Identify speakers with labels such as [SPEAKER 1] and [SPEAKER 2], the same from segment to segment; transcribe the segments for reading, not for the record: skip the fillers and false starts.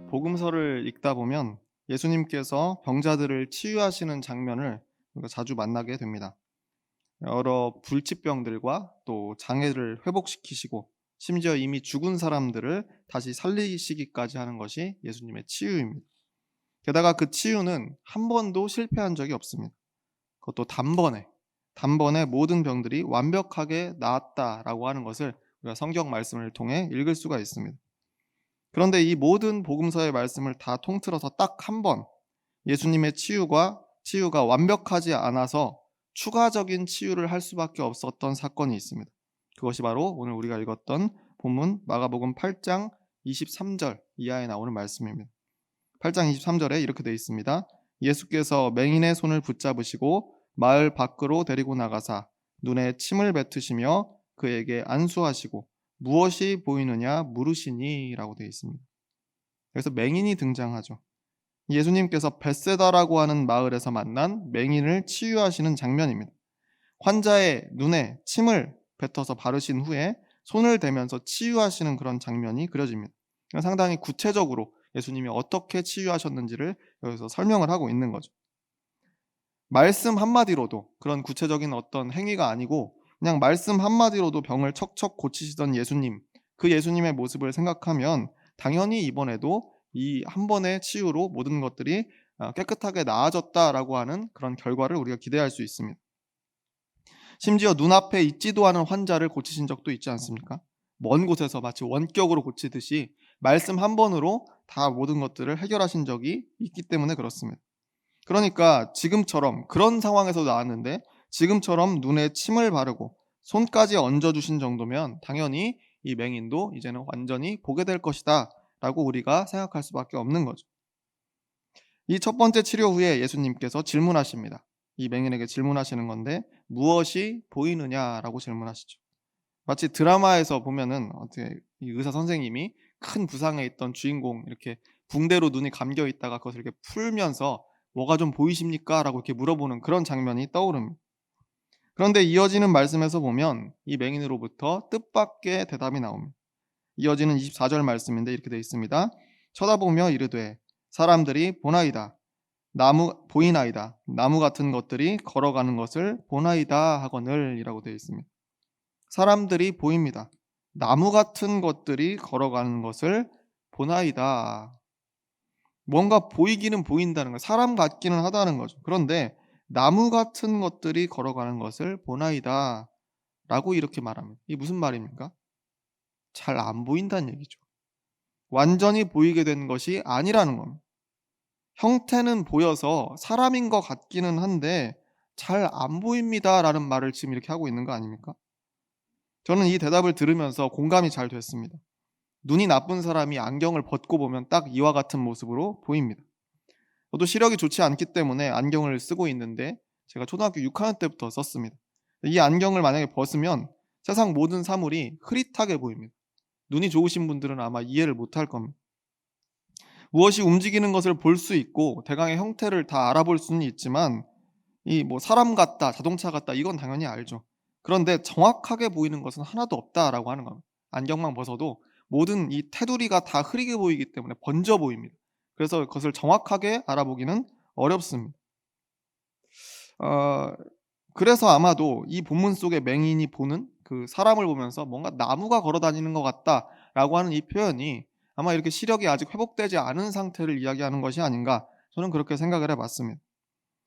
[SPEAKER 1] 복음서를 읽다 보면 예수님께서 병자들을 치유하시는 장면을 우리가 자주 만나게 됩니다. 여러 불치병들과 또 장애를 회복시키시고 심지어 이미 죽은 사람들을 다시 살리시기까지 하는 것이 예수님의 치유입니다. 게다가 그 치유는 한 번도 실패한 적이 없습니다. 그것도 단번에 모든 병들이 완벽하게 나았다라고 하는 것을 우리가 성경 말씀을 통해 읽을 수가 있습니다. 그런데 이 모든 복음서의 말씀을 다 통틀어서 딱 한 번 예수님의 치유가 완벽하지 않아서 추가적인 치유를 할 수밖에 없었던 사건이 있습니다. 그것이 바로 오늘 우리가 읽었던 본문 마가복음 8장 23절 이하에 나오는 말씀입니다. 8장 23절에 이렇게 되어 있습니다. 예수께서 맹인의 손을 붙잡으시고 마을 밖으로 데리고 나가사 눈에 침을 뱉으시며 그에게 안수하시고 무엇이 보이느냐 물으시니 라고 되어 있습니다. 여기서 맹인이 등장하죠. 예수님께서 벳세다라고 하는 마을에서 만난 맹인을 치유하시는 장면입니다. 환자의 눈에 침을 뱉어서 바르신 후에 손을 대면서 치유하시는 그런 장면이 그려집니다. 상당히 구체적으로 예수님이 어떻게 치유하셨는지를 여기서 설명을 하고 있는 거죠. 말씀 한마디로도 그런 구체적인 어떤 행위가 아니고 그냥 말씀 한마디로도 병을 척척 고치시던 예수님, 그 예수님의 모습을 생각하면 당연히 이번에도 이 한 번의 치유로 모든 것들이 깨끗하게 나아졌다라고 하는 그런 결과를 우리가 기대할 수 있습니다. 심지어 눈앞에 있지도 않은 환자를 고치신 적도 있지 않습니까? 먼 곳에서 마치 원격으로 고치듯이 말씀 한 번으로 다 모든 것들을 해결하신 적이 있기 때문에 그렇습니다. 그러니까 지금처럼 그런 상황에서 나왔는데 지금처럼 눈에 침을 바르고 손까지 얹어주신 정도면 당연히 이 맹인도 이제는 완전히 보게 될 것이다 라고 우리가 생각할 수밖에 없는 거죠. 이 첫 번째 치료 후에 예수님께서 질문하십니다. 이 맹인에게 질문하시는 건데 무엇이 보이느냐라고 질문하시죠. 마치 드라마에서 보면은 어떻게 이 의사 선생님이 큰 부상에 있던 주인공 이렇게 붕대로 눈이 감겨 있다가 그것을 이렇게 풀면서 뭐가 좀 보이십니까? 라고 이렇게 물어보는 그런 장면이 떠오릅니다. 그런데 이어지는 말씀에서 보면 이 맹인으로부터 뜻밖의 대답이 나옵니다. 이어지는 24절 말씀인데 이렇게 되어 있습니다. 쳐다보며 이르되 사람들이 보이나이다. 나무 같은 것들이 걸어가는 것을 보나이다 하거늘 이라고 되어 있습니다. 사람들이 보입니다. 나무 같은 것들이 걸어가는 것을 보나이다. 뭔가 보이기는 보인다는 거예요. 사람 같기는 하다는 거죠. 그런데 나무 같은 것들이 걸어가는 것을 보나이다 라고 이렇게 말합니다. 이게 무슨 말입니까? 잘 안 보인다는 얘기죠. 완전히 보이게 된 것이 아니라는 겁니다. 형태는 보여서 사람인 것 같기는 한데 잘 안 보입니다라는 말을 지금 이렇게 하고 있는 거 아닙니까? 저는 이 대답을 들으면서 공감이 잘 됐습니다. 눈이 나쁜 사람이 안경을 벗고 보면 딱 이와 같은 모습으로 보입니다. 저도 시력이 좋지 않기 때문에 안경을 쓰고 있는데 제가 초등학교 6학년 때부터 썼습니다. 이 안경을 만약에 벗으면 세상 모든 사물이 흐릿하게 보입니다. 눈이 좋으신 분들은 아마 이해를 못할 겁니다. 무엇이 움직이는 것을 볼 수 있고 대강의 형태를 다 알아볼 수는 있지만 이 뭐 사람 같다, 자동차 같다 이건 당연히 알죠. 그런데 정확하게 보이는 것은 하나도 없다라고 하는 겁니다. 안경만 벗어도 모든 이 테두리가 다 흐리게 보이기 때문에 번져 보입니다. 그래서 그것을 정확하게 알아보기는 어렵습니다. 어 그래서 아마도 이 본문 속의 맹인이 보는 그 사람을 보면서 뭔가 '나무가 걸어 다니는 것 같다.'라고 하는 이 표현이 아마 이렇게 시력이 아직 회복되지 않은 상태를 이야기하는 것이 아닌가 저는 그렇게 생각을 해 봤습니다.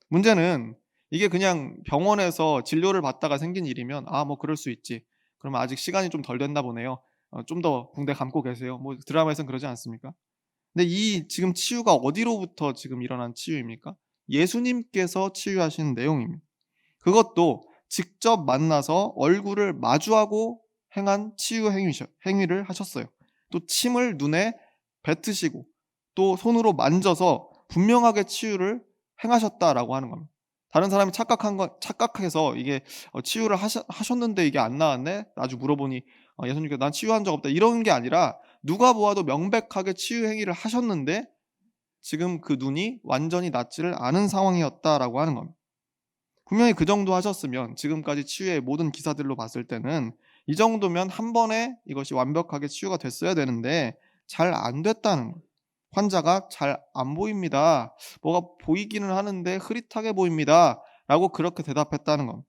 [SPEAKER 1] 문제는 이게 그냥 병원에서 진료를 받다가 생긴 일이면 '아 뭐 그럴 수 있지. 그러면 아직 시간이 좀 덜 됐나 보네요. 좀 더 붕대 감고 계세요.' 뭐 드라마에서는 그러지 않습니까? 근데 이 지금 치유가 어디로부터 지금 일어난 치유입니까? 예수님께서 치유하신 내용입니다. 그것도 직접 만나서 얼굴을 마주하고 행한 치유 행위를 하셨어요. 또 침을 눈에 뱉으시고 또 손으로 만져서 분명하게 치유를 행하셨다라고 하는 겁니다. 다른 사람이 착각해서 이게 치유를 하셨는데 이게 안 나았네? 나중에 물어보니 예수님께서 "난 치유한 적 없다." 이런 게 아니라 누가 보아도 명백하게 치유 행위를 하셨는데 지금 그 눈이 완전히 낫지를 않은 상황이었다라고 하는 겁니다. 분명히 그 정도 하셨으면 지금까지 치유의 모든 기사들로 봤을 때는 이 정도면 한 번에 이것이 완벽하게 치유가 됐어야 되는데 잘 안 됐다는 거예요. 환자가 잘 안 보입니다. 뭐가 보이기는 하는데 흐릿하게 보입니다. 라고 그렇게 대답했다는 겁니다.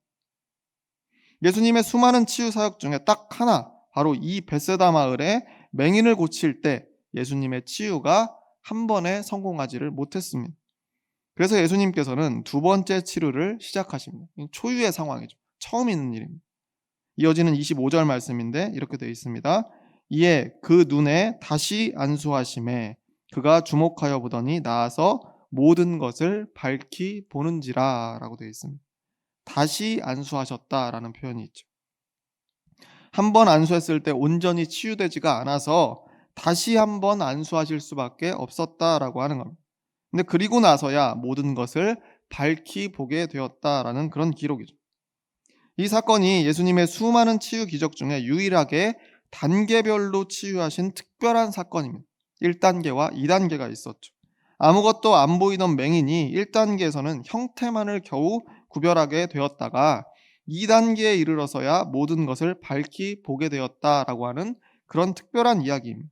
[SPEAKER 1] 예수님의 수많은 치유 사역 중에 딱 하나, 바로 이 벳세다 마을에 맹인을 고칠 때 예수님의 치유가 한 번에 성공하지를 못했습니다. 그래서 예수님께서는 두 번째 치료를 시작하십니다. 초유의 상황이죠. 처음 있는 일입니다. 이어지는 25절 말씀인데 이렇게 되어 있습니다. 이에 그 눈에 다시 안수하심에 그가 주목하여 보더니 나아서 모든 것을 밝히 보는지라 라고 되어 있습니다. 다시 안수하셨다라는 표현이 있죠. 한 번 안수했을 때 온전히 치유되지가 않아서 다시 한 번 안수하실 수밖에 없었다라고 하는 겁니다. 근데 그리고 나서야 모든 것을 밝히 보게 되었다라는 그런 기록이죠. 이 사건이 예수님의 수많은 치유 기적 중에 유일하게 단계별로 치유하신 특별한 사건입니다. 1단계와 2단계가 있었죠. 아무것도 안 보이던 맹인이 1단계에서는 형태만을 겨우 구별하게 되었다가 2단계에 이르러서야 모든 것을 밝히 보게 되었다라고 하는 그런 특별한 이야기입니다.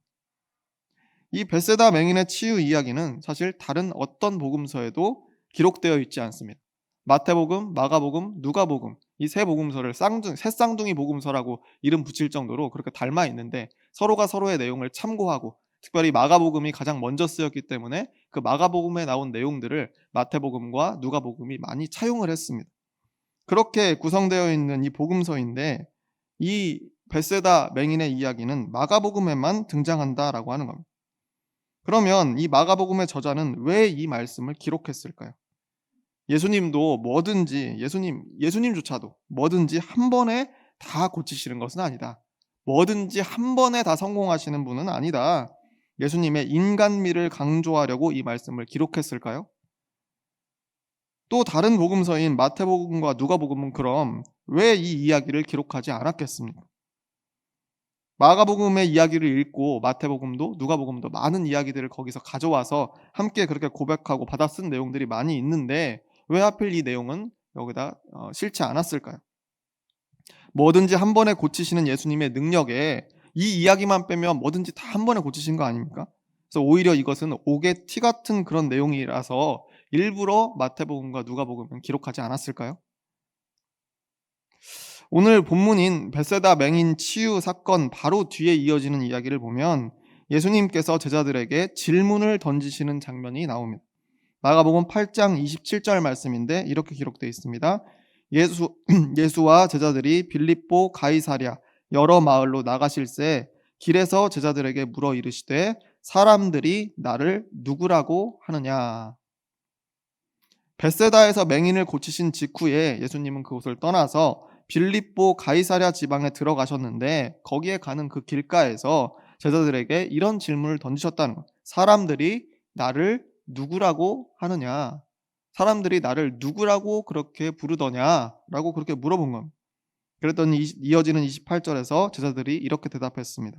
[SPEAKER 1] 이 벳세다 맹인의 치유 이야기는 사실 다른 어떤 복음서에도 기록되어 있지 않습니다. 마태복음, 마가복음, 누가복음 이 세 복음서를 새 쌍둥이 복음서라고 이름 붙일 정도로 그렇게 닮아 있는데 서로가 서로의 내용을 참고하고 특별히 마가복음이 가장 먼저 쓰였기 때문에 그 마가복음에 나온 내용들을 마태복음과 누가복음이 많이 차용을 했습니다. 그렇게 구성되어 있는 이 복음서인데 이 벳세다 맹인의 이야기는 마가복음에만 등장한다라고 하는 겁니다. 그러면 이 마가복음의 저자는 왜 이 말씀을 기록했을까요? 예수님도 뭐든지 예수님조차도 뭐든지 한 번에 다 고치시는 것은 아니다. 뭐든지 한 번에 다 성공하시는 분은 아니다. 예수님의 인간미를 강조하려고 이 말씀을 기록했을까요? 또 다른 복음서인 마태복음과 누가복음은 그럼 왜 이 이야기를 기록하지 않았겠습니까? 마가복음의 이야기를 읽고 마태복음도 누가복음도 많은 이야기들을 거기서 가져와서 함께 그렇게 고백하고 받아 쓴 내용들이 많이 있는데 왜 하필 이 내용은 여기다 실지 않았을까요? 뭐든지 한 번에 고치시는 예수님의 능력에 이 이야기만 빼면 뭐든지 다 한 번에 고치신 거 아닙니까? 그래서 오히려 이것은 옥의 티 같은 그런 내용이라서 일부러 마태복음과 누가복음은 기록하지 않았을까요? 오늘 본문인 벳세다 맹인 치유 사건 바로 뒤에 이어지는 이야기를 보면 예수님께서 제자들에게 질문을 던지시는 장면이 나옵니다. 마가복음 8장 27절 말씀인데 이렇게 기록되어 있습니다. 예수와 제자들이 빌립보 가이사랴 여러 마을로 나가실새 길에서 제자들에게 물어 이르시되 사람들이 나를 누구라고 하느냐. 벳세다에서 맹인을 고치신 직후에 예수님은 그곳을 떠나서 빌립보 가이사랴 지방에 들어가셨는데 거기에 가는 그 길가에서 제자들에게 이런 질문을 던지셨다는 거예요. 사람들이 나를 누구라고 하느냐? 사람들이 나를 누구라고 그렇게 부르더냐? 라고 그렇게 물어본 겁니다. 그랬더니 이어지는 28절에서 제자들이 이렇게 대답했습니다.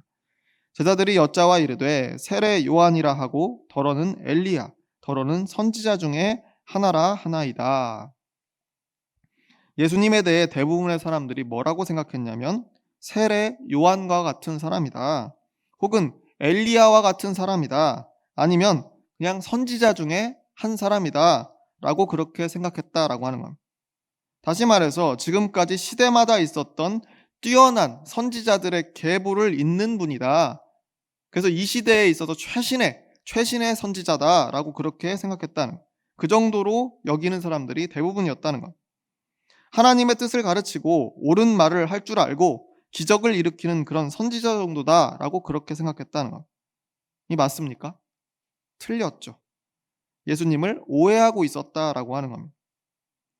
[SPEAKER 1] 제자들이 여짜와 이르되 세례 요한이라 하고 더러는 엘리야, 더러는 선지자 중에 하나라 하나이다. 예수님에 대해 대부분의 사람들이 뭐라고 생각했냐면 세례 요한과 같은 사람이다. 혹은 엘리야와 같은 사람이다. 아니면 그냥 선지자 중에 한 사람이다. 라고 그렇게 생각했다라고 하는 겁니다. 다시 말해서 지금까지 시대마다 있었던 뛰어난 선지자들의 계보를 잇는 분이다. 그래서 이 시대에 있어서 최신의 선지자다라고 그렇게 생각했다는 그 정도로 여기는 사람들이 대부분이었다는 것. 하나님의 뜻을 가르치고 옳은 말을 할 줄 알고 기적을 일으키는 그런 선지자 정도다라고 그렇게 생각했다는 것. 이 맞습니까? 틀렸죠. 예수님을 오해하고 있었다라고 하는 겁니다.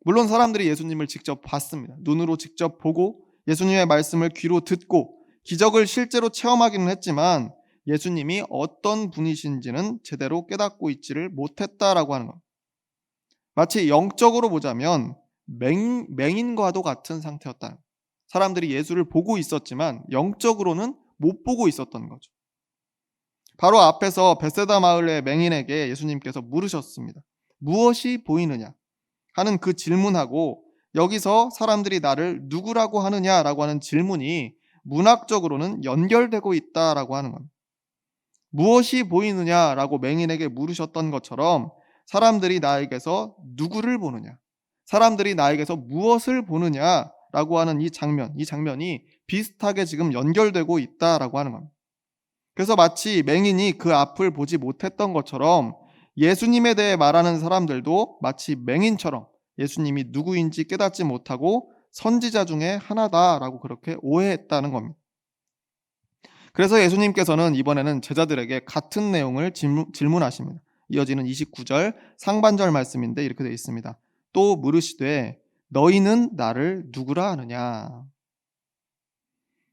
[SPEAKER 1] 물론 사람들이 예수님을 직접 봤습니다. 눈으로 직접 보고 예수님의 말씀을 귀로 듣고 기적을 실제로 체험하기는 했지만 예수님이 어떤 분이신지는 제대로 깨닫고 있지를 못했다라고 하는 겁니다. 마치 영적으로 보자면 맹인과도 같은 상태였다. 사람들이 예수를 보고 있었지만 영적으로는 못 보고 있었던 거죠. 바로 앞에서 벳세다 마을의 맹인에게 예수님께서 물으셨습니다. 무엇이 보이느냐 하는 그 질문하고 여기서 사람들이 나를 누구라고 하느냐라고 하는 질문이 문학적으로는 연결되고 있다라고 하는 겁니다. 무엇이 보이느냐라고 맹인에게 물으셨던 것처럼 사람들이 나에게서 누구를 보느냐, 사람들이 나에게서 무엇을 보느냐라고 하는 이 장면이 비슷하게 지금 연결되고 있다라고 하는 겁니다. 그래서 마치 맹인이 그 앞을 보지 못했던 것처럼 예수님에 대해 말하는 사람들도 마치 맹인처럼 예수님이 누구인지 깨닫지 못하고 선지자 중에 하나다라고 그렇게 오해했다는 겁니다. 그래서 예수님께서는 이번에는 제자들에게 같은 내용을 질문하십니다. 이어지는 29절 상반절 말씀인데 이렇게 되어 있습니다. 또 물으시되 너희는 나를 누구라 하느냐?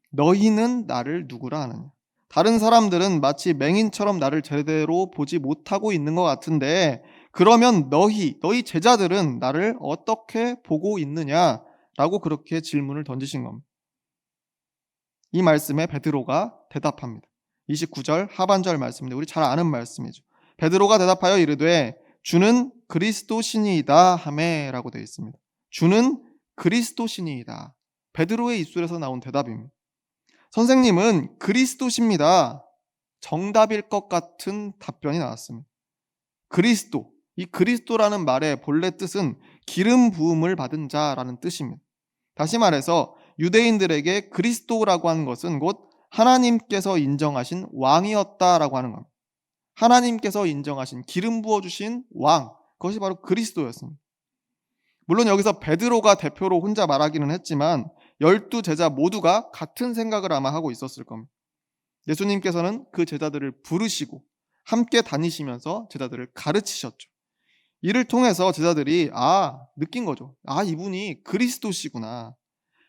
[SPEAKER 1] 너희는 나를 누구라 하느냐? 다른 사람들은 마치 맹인처럼 나를 제대로 보지 못하고 있는 것 같은데 그러면 너희 제자들은 나를 어떻게 보고 있느냐라고 그렇게 질문을 던지신 겁니다. 이 말씀에 베드로가 대답합니다. 29절 하반절 말씀인데 우리 잘 아는 말씀이죠. 베드로가 대답하여 이르되 주는 그리스도시니이다 하매라고 되어 있습니다. 주는 그리스도시니이다. 베드로의 입술에서 나온 대답입니다. 선생님은 그리스도십니다. 정답일 것 같은 답변이 나왔습니다. 그리스도, 이 그리스도라는 말의 본래 뜻은 기름 부음을 받은 자라는 뜻입니다. 다시 말해서 유대인들에게 그리스도라고 하는 것은 곧 하나님께서 인정하신 왕이었다라고 하는 겁니다. 하나님께서 인정하신 기름 부어주신 왕, 그것이 바로 그리스도였습니다. 물론 여기서 베드로가 대표로 혼자 말하기는 했지만 12제자 모두가 같은 생각을 아마 하고 있었을 겁니다. 예수님께서는 그 제자들을 부르시고 함께 다니시면서 제자들을 가르치셨죠. 이를 통해서 제자들이 느낀 거죠. 이분이 그리스도시구나.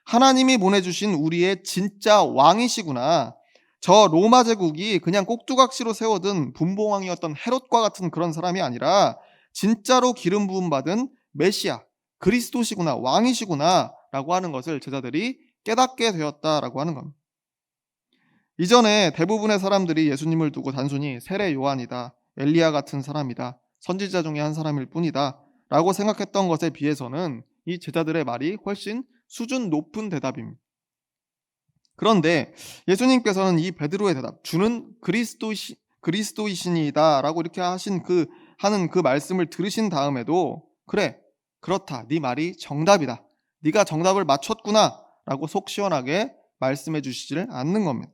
[SPEAKER 1] 하나님이 보내주신 우리의 진짜 왕이시구나. 저 로마 제국이 그냥 꼭두각시로 세워둔 분봉왕이었던 헤롯과 같은 그런 사람이 아니라 진짜로 기름 부음 받은 메시아, 그리스도시구나, 왕이시구나 라고 하는 것을 제자들이 깨닫게 되었다라고 하는 겁니다. 이전에 대부분의 사람들이 예수님을 두고 단순히 세례 요한이다, 엘리야 같은 사람이다, 선지자 중에 한 사람일 뿐이다 라고 생각했던 것에 비해서는 이 제자들의 말이 훨씬 수준 높은 대답입니다. 그런데 예수님께서는 이 베드로의 대답, 주는 그리스도이시니이다 라고 이렇게 하는 그 말씀을 들으신 다음에도 그래, 그렇다, 네 말이 정답이다, 네가 정답을 맞췄구나 라고 속 시원하게 말씀해 주시지를 않는 겁니다.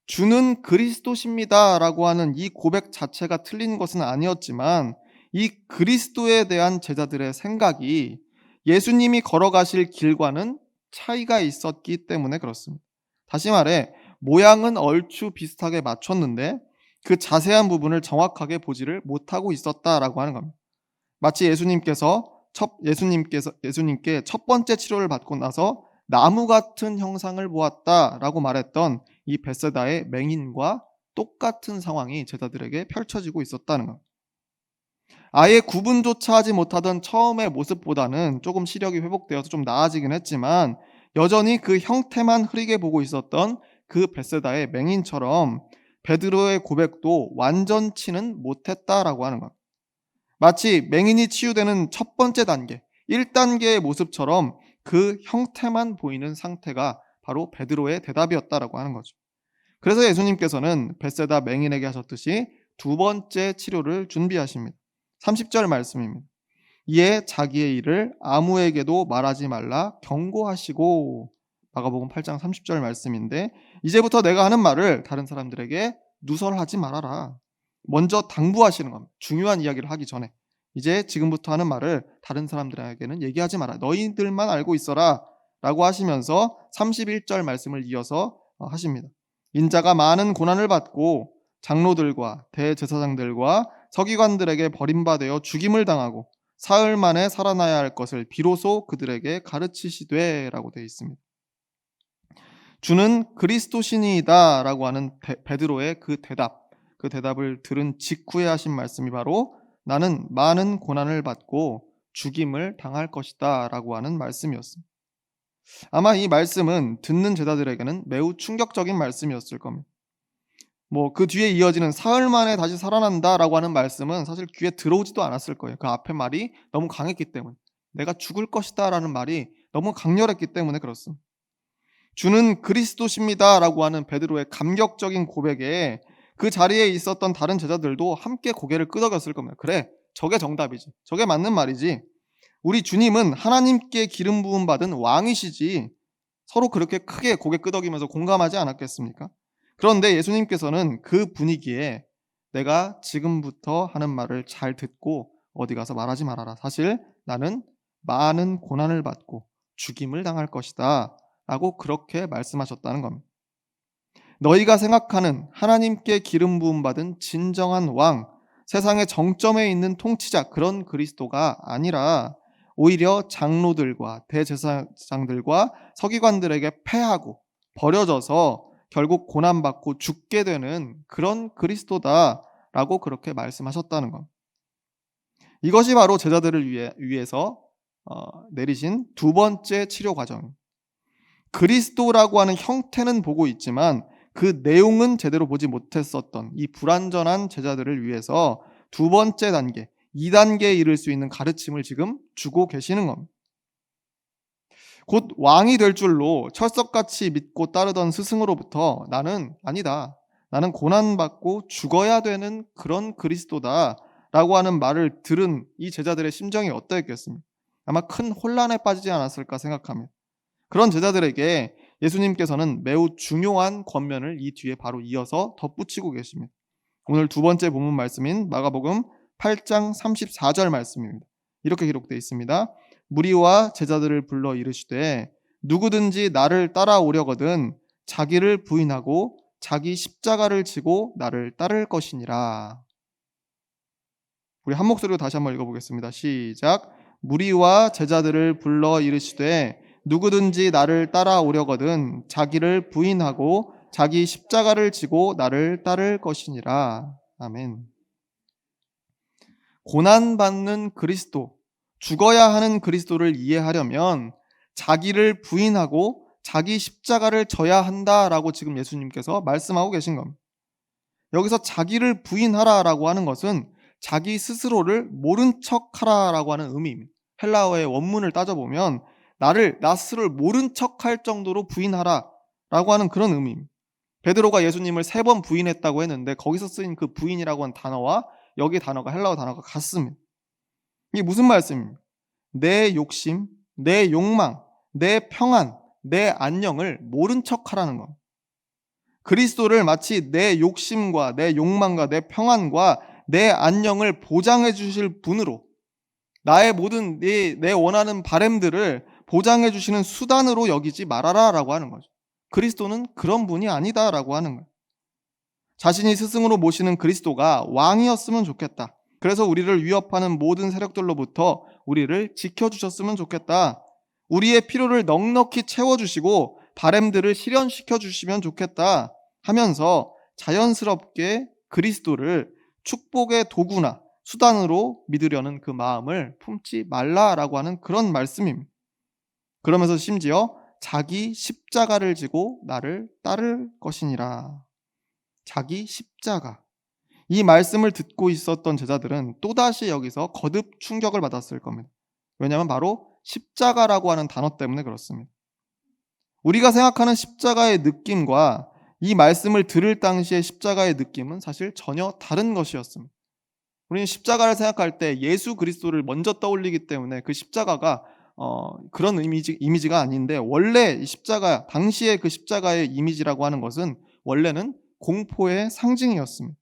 [SPEAKER 1] 주는 그리스도십니다 라고 하는 이 고백 자체가 틀린 것은 아니었지만 이 그리스도에 대한 제자들의 생각이 예수님이 걸어가실 길과는 차이가 있었기 때문에 그렇습니다. 다시 말해 모양은 얼추 비슷하게 맞췄는데 그 자세한 부분을 정확하게 보지를 못하고 있었다라고 하는 겁니다. 마치 예수님께 첫 번째 치료를 받고 나서 나무 같은 형상을 보았다라고 말했던 이 벳세다의 맹인과 똑같은 상황이 제자들에게 펼쳐지고 있었다는 것. 아예 구분조차 하지 못하던 처음의 모습보다는 조금 시력이 회복되어서 좀 나아지긴 했지만 여전히 그 형태만 흐리게 보고 있었던 그 벳세다의 맹인처럼 베드로의 고백도 완전치는 못했다라고 하는 것. 마치 맹인이 치유되는 첫 번째 단계, 1단계의 모습처럼 그 형태만 보이는 상태가 바로 베드로의 대답이었다라고 하는 거죠. 그래서 예수님께서는 벳세다 맹인에게 하셨듯이 두 번째 치료를 준비하십니다. 30절 말씀입니다. 이에 자기의 일을 아무에게도 말하지 말라 경고하시고, 마가복음 8장 30절 말씀인데 이제부터 내가 하는 말을 다른 사람들에게 누설하지 말아라. 먼저 당부하시는 겁니다. 중요한 이야기를 하기 전에 이제 지금부터 하는 말을 다른 사람들에게는 얘기하지 마라. 너희들만 알고 있어라 라고 하시면서 31절 말씀을 이어서 하십니다. 인자가 많은 고난을 받고 장로들과 대제사장들과 서기관들에게 버림받아 죽임을 당하고 사흘 만에 살아나야 할 것을 비로소 그들에게 가르치시되 라고 되어 있습니다. 주는 그리스도시니이다 라고 하는 베드로의 그 대답을 들은 직후에 하신 말씀이 바로 나는 많은 고난을 받고 죽임을 당할 것이다 라고 하는 말씀이었습니다. 아마 이 말씀은 듣는 제자들에게는 매우 충격적인 말씀이었을 겁니다. 그 뒤에 이어지는 사흘 만에 다시 살아난다라고 하는 말씀은 사실 귀에 들어오지도 않았을 거예요. 그 앞에 말이 너무 강했기 때문에, 내가 죽을 것이다라는 말이 너무 강렬했기 때문에 그렇습니다. 주는 그리스도십니다라고 하는 베드로의 감격적인 고백에 그 자리에 있었던 다른 제자들도 함께 고개를 끄덕였을 겁니다. 그래, 저게 정답이지. 저게 맞는 말이지. 우리 주님은 하나님께 기름 부음 받은 왕이시지. 서로 그렇게 크게 고개 끄덕이면서 공감하지 않았겠습니까? 그런데 예수님께서는 그 분위기에 내가 지금부터 하는 말을 잘 듣고 어디 가서 말하지 말아라. 사실 나는 많은 고난을 받고 죽임을 당할 것이다. 라고 그렇게 말씀하셨다는 겁니다. 너희가 생각하는 하나님께 기름 부음 받은 진정한 왕, 세상의 정점에 있는 통치자, 그런 그리스도가 아니라 오히려 장로들과 대제사장들과 서기관들에게 패하고 버려져서 결국 고난받고 죽게 되는 그런 그리스도다라고 그렇게 말씀하셨다는 겁니다. 이것이 바로 제자들을 위해서 내리신 두 번째 치료 과정입니다. 그리스도라고 하는 형태는 보고 있지만 그 내용은 제대로 보지 못했었던 이 불완전한 제자들을 위해서 두 번째 단계, 2단계에 이를 수 있는 가르침을 지금 주고 계시는 겁니다. 곧 왕이 될 줄로 철석같이 믿고 따르던 스승으로부터 나는 아니다. 나는 고난받고 죽어야 되는 그런 그리스도다 라고 하는 말을 들은 이 제자들의 심정이 어떠했겠습니까? 아마 큰 혼란에 빠지지 않았을까 생각합니다. 그런 제자들에게 예수님께서는 매우 중요한 권면을 이 뒤에 바로 이어서 덧붙이고 계십니다. 오늘 두 번째 본문 말씀인 마가복음 8장 34절 말씀입니다. 이렇게 기록되어 있습니다. 무리와 제자들을 불러 이르시되 누구든지 나를 따라오려거든 자기를 부인하고 자기 십자가를 지고 나를 따를 것이니라. 우리 한 목소리로 다시 한번 읽어보겠습니다. 시작. 무리와 제자들을 불러 이르시되 누구든지 나를 따라오려거든 자기를 부인하고 자기 십자가를 지고 나를 따를 것이니라. 아멘. 고난받는 그리스도, 죽어야 하는 그리스도를 이해하려면 자기를 부인하고 자기 십자가를 져야 한다라고 지금 예수님께서 말씀하고 계신 겁니다. 여기서 자기를 부인하라라고 하는 것은 자기 스스로를 모른 척하라라고 하는 의미입니다. 헬라어의 원문을 따져보면 나 스스로를 모른 척할 정도로 부인하라라고 하는 그런 의미입니다. 베드로가 예수님을 3번 부인했다고 했는데 거기서 쓰인 그 부인이라고 하는 단어와 여기 단어가 헬라어 단어가 같습니다. 이게 무슨 말씀입니까? 내 욕심, 내 욕망, 내 평안, 내 안녕을 모른 척하라는 겁니다. 그리스도를 마치 내 욕심과 내 욕망과 내 평안과 내 안녕을 보장해 주실 분으로, 나의 모든 내 원하는 바램들을 보장해 주시는 수단으로 여기지 말아라라고 하는 거죠. 그리스도는 그런 분이 아니다라고 하는 거예요. 자신이 스승으로 모시는 그리스도가 왕이었으면 좋겠다. 그래서 우리를 위협하는 모든 세력들로부터 우리를 지켜주셨으면 좋겠다. 우리의 필요를 넉넉히 채워주시고 바램들을 실현시켜 주시면 좋겠다 하면서 자연스럽게 그리스도를 축복의 도구나 수단으로 믿으려는 그 마음을 품지 말라라고 하는 그런 말씀입니다. 그러면서 심지어 자기 십자가를 지고 나를 따를 것이니라. 자기 십자가. 이 말씀을 듣고 있었던 제자들은 또다시 여기서 거듭 충격을 받았을 겁니다. 왜냐하면 바로 십자가라고 하는 단어 때문에 그렇습니다. 우리가 생각하는 십자가의 느낌과 이 말씀을 들을 당시의 십자가의 느낌은 사실 전혀 다른 것이었습니다. 우리는 십자가를 생각할 때 예수 그리스도를 먼저 떠올리기 때문에 그 십자가가 그런 이미지가 아닌데, 원래 십자가, 당시의 그 십자가의 이미지라고 하는 것은 원래는 공포의 상징이었습니다.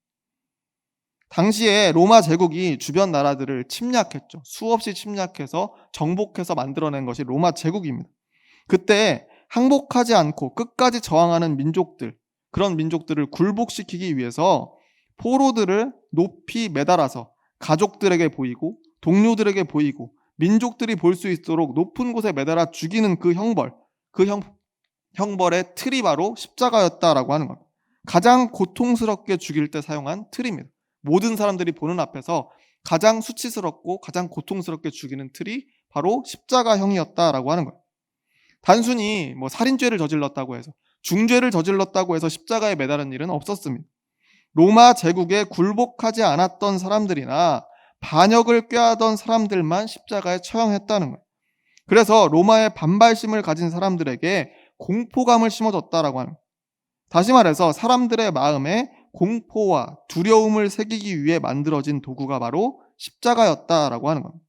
[SPEAKER 1] 당시에 로마 제국이 주변 나라들을 침략했죠. 수없이 침략해서 정복해서 만들어낸 것이 로마 제국입니다. 그때 항복하지 않고 끝까지 저항하는 민족들, 그런 민족들을 굴복시키기 위해서 포로들을 높이 매달아서 가족들에게 보이고 동료들에게 보이고 민족들이 볼 수 있도록 높은 곳에 매달아 죽이는 그 형벌, 그 형벌의 틀이 바로 십자가였다라고 하는 겁니다. 가장 고통스럽게 죽일 때 사용한 틀입니다. 모든 사람들이 보는 앞에서 가장 수치스럽고 가장 고통스럽게 죽이는 틀이 바로 십자가형이었다라고 하는 거예요. 단순히 살인죄를 저질렀다고 해서, 중죄를 저질렀다고 해서 십자가에 매달은 일은 없었습니다. 로마 제국에 굴복하지 않았던 사람들이나 반역을 꾀하던 사람들만 십자가에 처형했다는 거예요. 그래서 로마의 반발심을 가진 사람들에게 공포감을 심어줬다라고 하는 거예요. 다시 말해서 사람들의 마음에 공포와 두려움을 새기기 위해 만들어진 도구가 바로 십자가였다라고 하는 겁니다.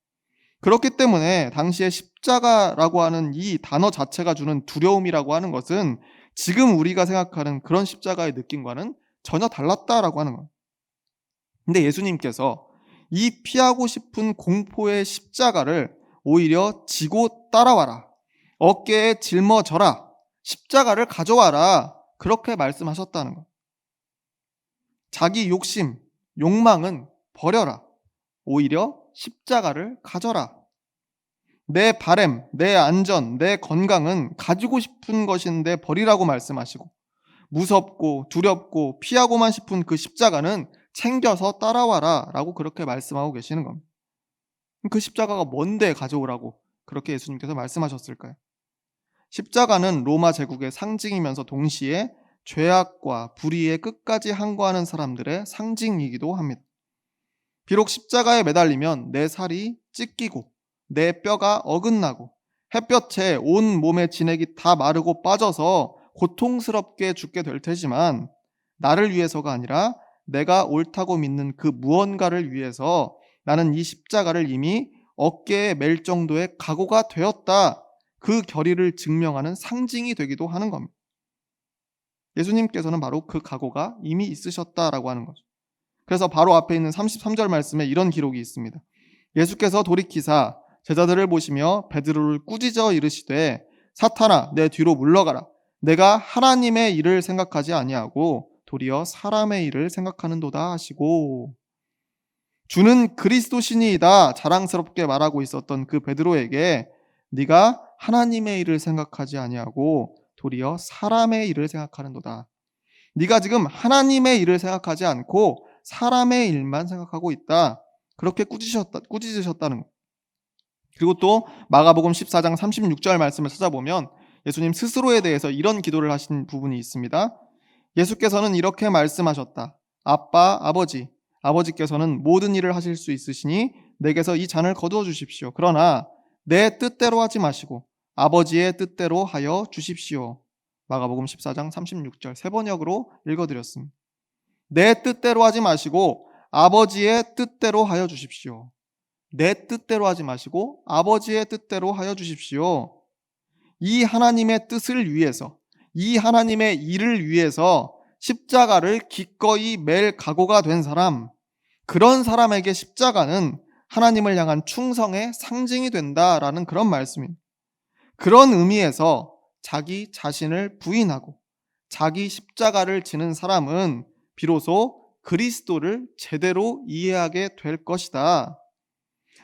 [SPEAKER 1] 그렇기 때문에 당시에 십자가라고 하는 이 단어 자체가 주는 두려움이라고 하는 것은 지금 우리가 생각하는 그런 십자가의 느낌과는 전혀 달랐다라고 하는 거예요. 근데 예수님께서 이 피하고 싶은 공포의 십자가를 오히려 지고 따라와라. 어깨에 짊어져라. 십자가를 가져와라. 그렇게 말씀하셨다는 거예요. 자기 욕심, 욕망은 버려라. 오히려 십자가를 가져라. 내 바램, 내 안전, 내 건강은 가지고 싶은 것인데 버리라고 말씀하시고, 무섭고 두렵고 피하고만 싶은 그 십자가는 챙겨서 따라와라 라고 그렇게 말씀하고 계시는 겁니다. 그 십자가가 뭔데 가져오라고 그렇게 예수님께서 말씀하셨을까요? 십자가는 로마 제국의 상징이면서 동시에 죄악과 불의의 끝까지 항거하는 사람들의 상징이기도 합니다. 비록 십자가에 매달리면 내 살이 찢기고 내 뼈가 어긋나고 햇볕에 온 몸의 진액이 다 마르고 빠져서 고통스럽게 죽게 될 테지만 나를 위해서가 아니라 내가 옳다고 믿는 그 무언가를 위해서 나는 이 십자가를 이미 어깨에 맬 정도의 각오가 되었다. 그 결의를 증명하는 상징이 되기도 하는 겁니다. 예수님께서는 바로 그 각오가 이미 있으셨다라고 하는 거죠. 그래서 바로 앞에 있는 33절 말씀에 이런 기록이 있습니다. 예수께서 돌이키사 제자들을 보시며 베드로를 꾸짖어 이르시되 사탄아 내 뒤로 물러가라. 내가 하나님의 일을 생각하지 아니하고 도리어 사람의 일을 생각하는도다 하시고, 주는 그리스도시니이다 자랑스럽게 말하고 있었던 그 베드로에게 네가 하나님의 일을 생각하지 아니하고 도리어 사람의 일을 생각하는도다. 네가 지금 하나님의 일을 생각하지 않고 사람의 일만 생각하고 있다. 그렇게 꾸짖으셨다는 것. 그리고 또 마가복음 14장 36절 말씀을 찾아보면 예수님 스스로에 대해서 이런 기도를 하신 부분이 있습니다. 예수께서는 이렇게 말씀하셨다. 아빠, 아버지께서는 모든 일을 하실 수 있으시니 내게서 이 잔을 거두어 주십시오. 그러나 내 뜻대로 하지 마시고 아버지의 뜻대로 하여 주십시오. 마가복음 14장 36절 세 번역으로 읽어드렸습니다. 내 뜻대로 하지 마시고 아버지의 뜻대로 하여 주십시오. 내 뜻대로 하지 마시고 아버지의 뜻대로 하여 주십시오. 이 하나님의 뜻을 위해서, 이 하나님의 일을 위해서 십자가를 기꺼이 맬 각오가 된 사람, 그런 사람에게 십자가는 하나님을 향한 충성의 상징이 된다라는 그런 말씀입니다. 그런 의미에서 자기 자신을 부인하고 자기 십자가를 지는 사람은 비로소 그리스도를 제대로 이해하게 될 것이다.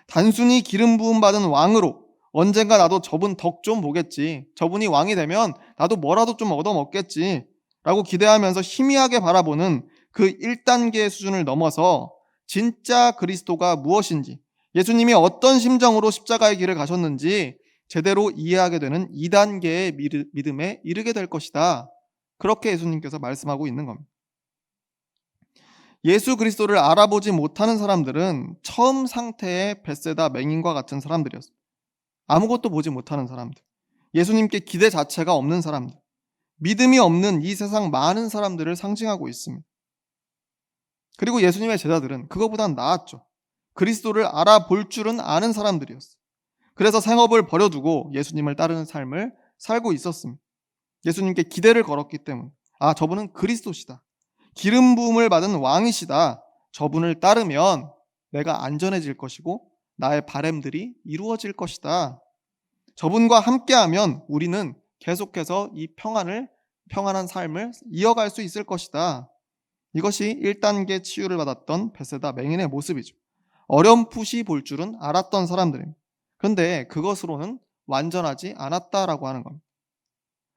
[SPEAKER 1] 단순히 기름 부음 받은 왕으로 언젠가 나도 저분 덕 좀 보겠지, 저분이 왕이 되면 나도 뭐라도 좀 얻어먹겠지 라고 기대하면서 희미하게 바라보는 그 1단계의 수준을 넘어서 진짜 그리스도가 무엇인지, 예수님이 어떤 심정으로 십자가의 길을 가셨는지 제대로 이해하게 되는 2단계의 믿음에 이르게 될 것이다. 그렇게 예수님께서 말씀하고 있는 겁니다. 예수 그리스도를 알아보지 못하는 사람들은 처음 상태의 벳세다 맹인과 같은 사람들이었습니다. 아무것도 보지 못하는 사람들, 예수님께 기대 자체가 없는 사람들, 믿음이 없는 이 세상 많은 사람들을 상징하고 있습니다. 그리고 예수님의 제자들은 그거보단 나았죠. 그리스도를 알아볼 줄은 아는 사람들이었어요. 그래서 생업을 버려두고 예수님을 따르는 삶을 살고 있었습니다. 예수님께 기대를 걸었기 때문에 저분은 그리스도시다, 기름 부음을 받은 왕이시다, 저분을 따르면 내가 안전해질 것이고 나의 바램들이 이루어질 것이다, 저분과 함께하면 우리는 계속해서 이 평안한 삶을 이어갈 수 있을 것이다. 이것이 1단계 치유를 받았던 벳세다 맹인의 모습이죠. 어렴풋이 볼 줄은 알았던 사람들입니다. 그런데 그것으로는 완전하지 않았다라고 하는 겁니다.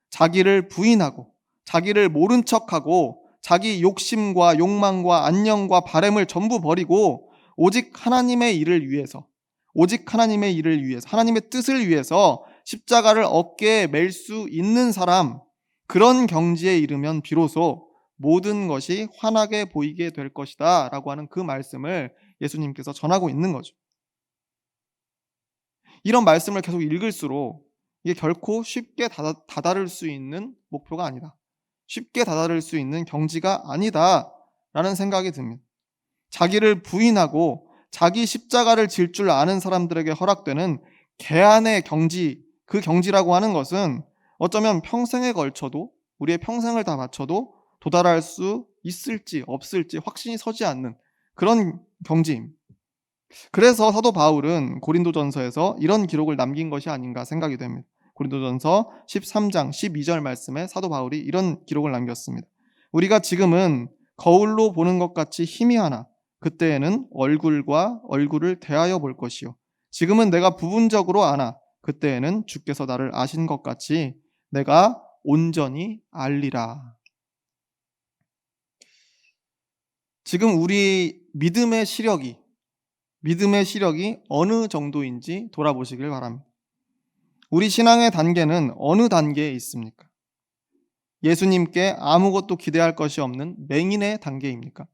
[SPEAKER 1] 자기를 부인하고 자기를 모른 척하고 자기 욕심과 욕망과 안녕과 바램을 전부 버리고 오직 하나님의 일을 위해서, 하나님의 뜻을 위해서 십자가를 어깨에 맬 수 있는 사람, 그런 경지에 이르면 비로소 모든 것이 환하게 보이게 될 것이다 라고 하는 그 말씀을 예수님께서 전하고 있는 거죠. 이런 말씀을 계속 읽을수록 이게 결코 쉽게 다다를 수 있는 목표가 아니다, 쉽게 다다를 수 있는 경지가 아니다 라는 생각이 듭니다. 자기를 부인하고 자기 십자가를 질 줄 아는 사람들에게 허락되는 개안의 경지, 그 경지라고 하는 것은 어쩌면 평생에 걸쳐도, 우리의 평생을 다 바쳐도 도달할 수 있을지 없을지 확신이 서지 않는 그런 경지입니다. 그래서 사도 바울은 고린도전서에서 이런 기록을 남긴 것이 아닌가 생각이 됩니다. 고린도전서 13장 12절 말씀에 사도 바울이 이런 기록을 남겼습니다. 우리가 지금은 거울로 보는 것 같이 희미하나 그때에는 얼굴과 얼굴을 대하여 볼 것이요. 지금은 내가 부분적으로 아나 그때에는 주께서 나를 아신 것 같이 내가 온전히 알리라. 지금 우리 믿음의 시력이 어느 정도인지 돌아보시길 바랍니다. 우리 신앙의 단계는 어느 단계에 있습니까? 예수님께 아무것도 기대할 것이 없는 맹인의 단계입니까?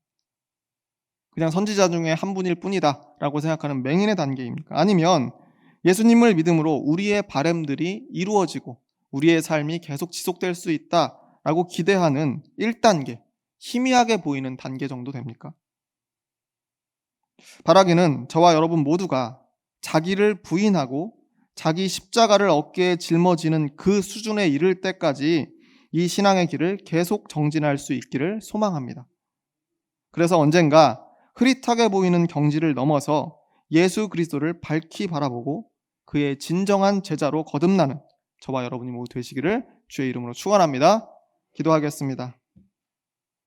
[SPEAKER 1] 그냥 선지자 중에 한 분일 뿐이다 라고 생각하는 맹인의 단계입니까? 아니면 예수님을 믿음으로 우리의 바램들이 이루어지고 우리의 삶이 계속 지속될 수 있다라고 기대하는 1단계, 희미하게 보이는 단계 정도 됩니까? 바라기는 저와 여러분 모두가 자기를 부인하고 자기 십자가를 어깨에 짊어지는 그 수준에 이를 때까지 이 신앙의 길을 계속 정진할 수 있기를 소망합니다. 그래서 언젠가 흐릿하게 보이는 경지를 넘어서 예수 그리스도를 밝히 바라보고 그의 진정한 제자로 거듭나는 저와 여러분이 모두 되시기를 주의 이름으로 축원합니다. 기도하겠습니다.